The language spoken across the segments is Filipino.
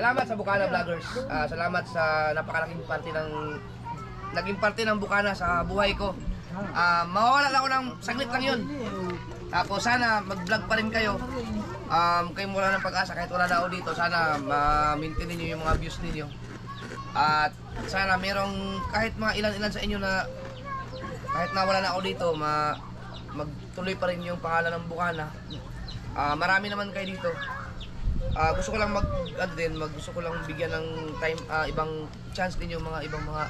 salamat sa Bukana Vloggers. Salamat sa napakalaking parte naging parte ng Bukana sa buhay ko. Mawawala lang ako ng saglit lang yun. Tapos sana mag-vlog pa rin kayo. Kayo mula ng pag-asa kahit wala na ako dito. Sana ma-maintain niyo yung mga views ninyo. At sana merong kahit mga ilan-ilan sa inyo na kahit na wala na ako dito, magtuloy pa rin yung pangalan ng Bukana. Marami naman kayo dito. Gusto ko lang gusto ko lang bigyan ng time, ibang chance din yung mga ibang mga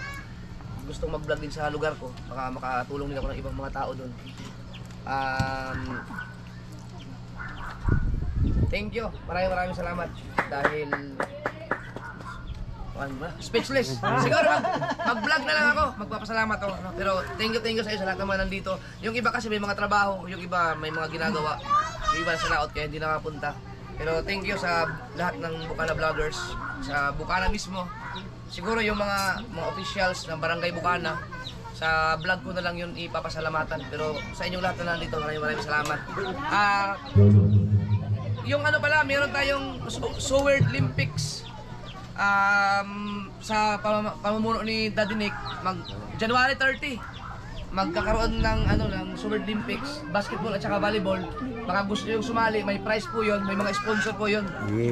gustong mag-vlog din sa lugar ko. Baka makatulong din ako ng ibang mga tao doon. Thank you. Maraming salamat dahil speechless. Siguro mag-vlog na lang ako. Magpapasalamat ako. Pero thank you sa iyo sa lahat naman nandito. Yung iba kasi may mga trabaho, yung iba may mga ginagawa. Yung iba sa laot kaya hindi nakapunta. Pero thank you sa lahat ng Bukana Vloggers, sa Bukana mismo. Siguro yung mga officials ng Barangay Bukana, sa vlog ko na lang yun ipapasalamatan. Pero sa inyong lahat na nandito, maraming salamat. Yung ano pala, meron tayong Sword Olympics sa pamumuno ni Daddy Nick, January 30. Magkakaroon ng Sword Olympics, basketball at saka volleyball. Baka gusto yung sumali, may prize po yun, may mga sponsor po yun.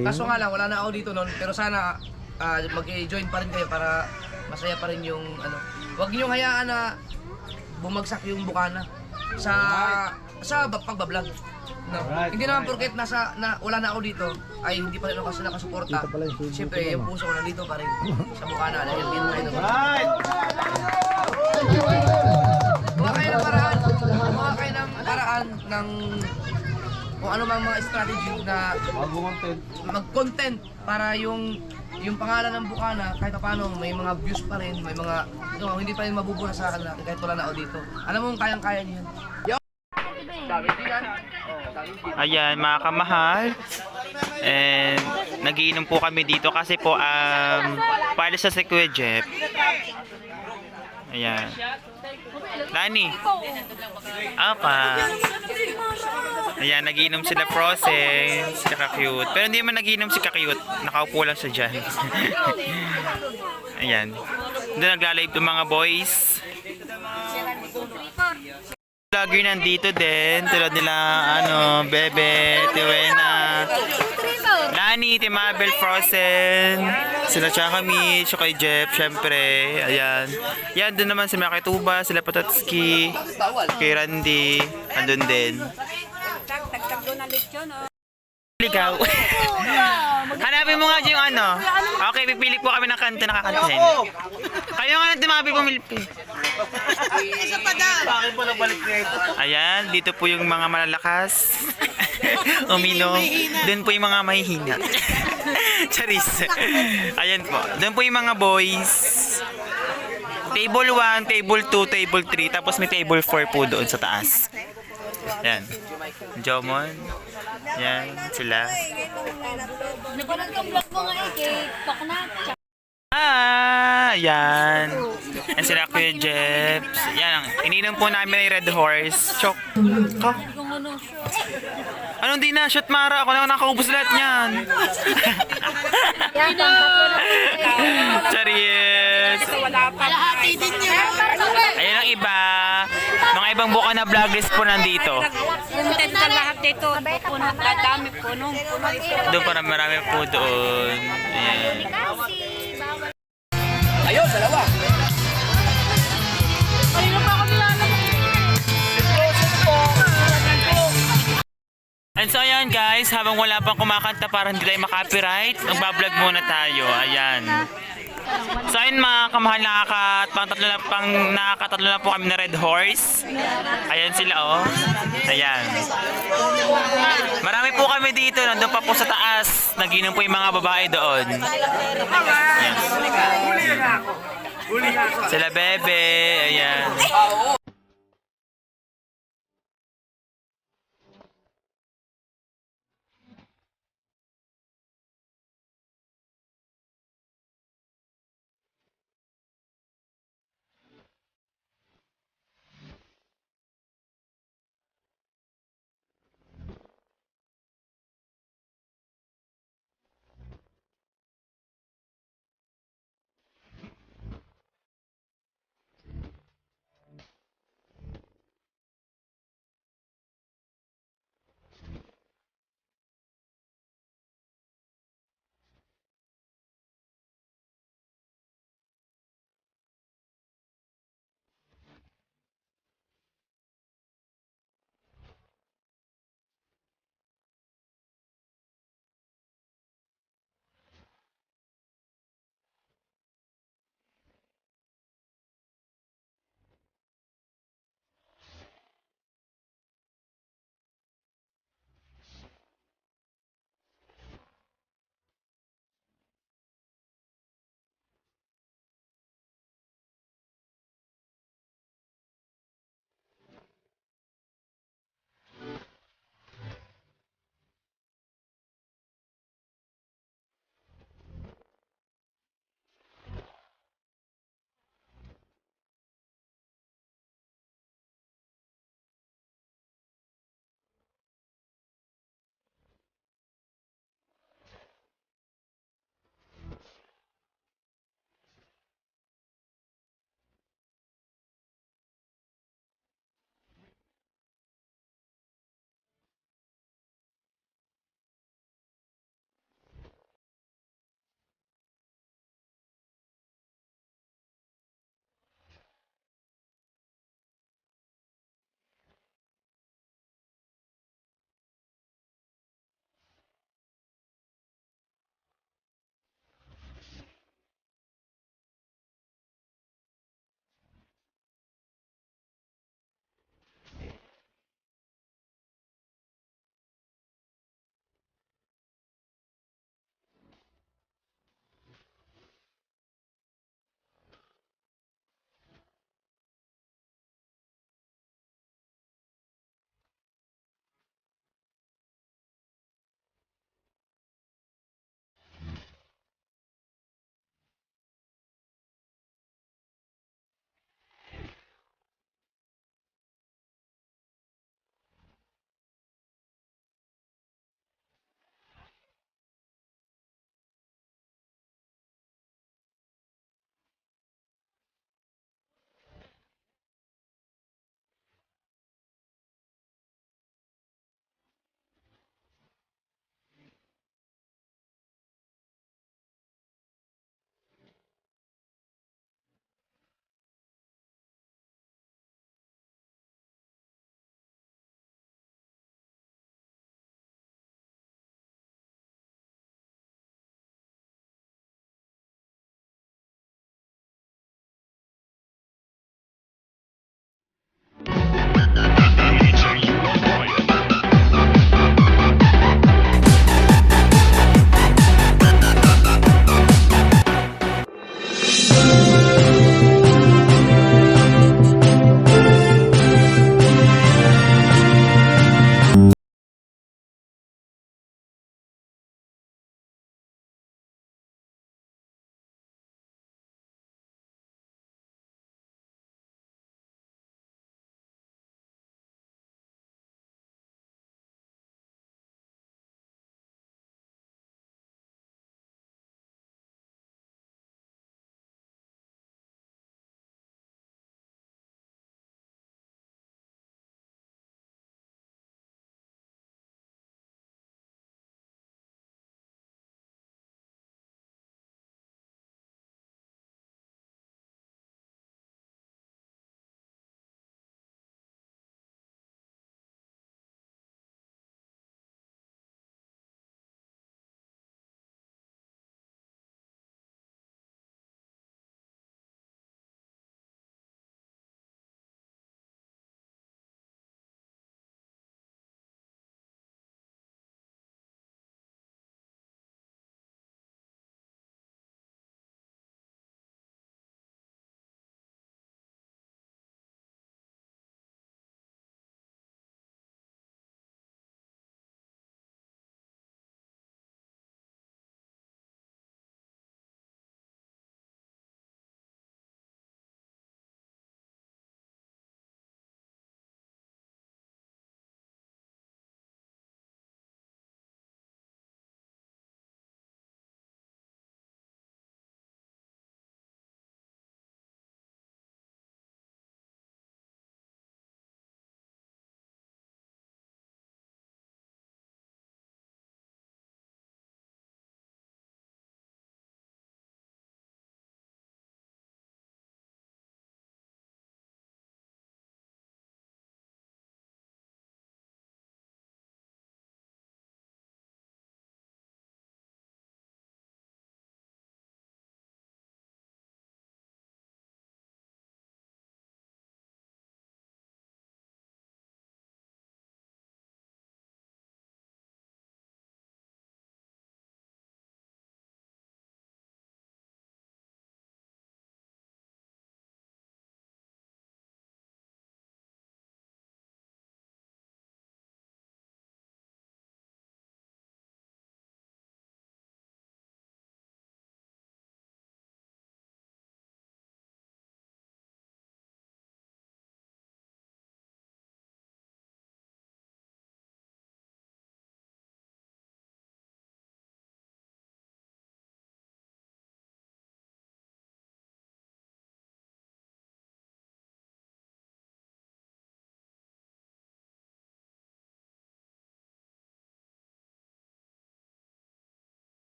Kaso nga lang, wala na ako dito noon, pero sana mag-join pa rin kayo para masaya pa rin yung Huwag niyong hayaan na bumagsak yung Bukana sa pagbablog. No? Hindi naman porket wala na ako dito ay hindi pa rin ako kasi nakasuporta. Siyempre yung puso ko nandito pa rin sa Bukana dahil dito tayo naman. Gawa kayo ng paraan ng kung ano mang mga strategy na mag-content para yung pangalan ng Bukana kahit paano may mga views pa rin, may mga hindi pa rin mabubura sa kanila kahit wala na ako dito. Alam mo kayang-kaya niyo yan. Ayan mga kamahal, and nagiinom po kami dito kasi po para sa si Kuya Jeff. Ayan Lani ayan, nagiinom sila Frozen, si Ka-Cute. Pero hindi man nagiinom si Ka-Cute, nakaupo lang siya dyan. Ayan, doon nagla-live yung mga boys. Vlogger nandito din, tulad nila Bebe, Tiwena, Lani, Timabel, Frozen, sila tsaka kami, tsaka kay Jeff, syempre, ayan. Yan, doon naman si Maki Tuba, sila Patatski, kay Randy, andun din. Ligaw. Hanapin mo nga yung Okay, pipili po kami ng kanta na kakantahin. Kayo nga natin mga pipumilpi. Ayan, dito po yung mga malalakas. Uminom. Doon po yung mga mahihina. Charis. Ayan po. Doon po yung mga boys. Table 1, table 2, table 3. Tapos may table 4 po doon sa taas. Ayan. Jomon. Yan, sila. Napanood yung vlog mo nga kay Toknak. Yan. Yan sila Kuya Jeff. Yan, ininom po namin yung Red Horse. Chok. Anong di na? Shot Mara. Ako na nakaubos lahat niyan. Charis. Kalahati din niya. Ayan ang iba. Mga ibang Bukana vloggers po nandito. Content ka lahat dito. Puno ka, dami puno. Doon para marami po doon. Ayan. Ayun, dalawa. Ayun pa ako nilalang. And so ayan guys, habang wala pang kumakanta para hindi tayo maka-copyright, magbablog muna tayo. Ayan. So ayun mga kamahal, nakakatatlo na po kami na Red Horse. Ayan sila Ayan. Marami po kami dito, nandun pa po sa taas. Naginom po yung mga babae doon. Ayan. Sila Bebe, ayan.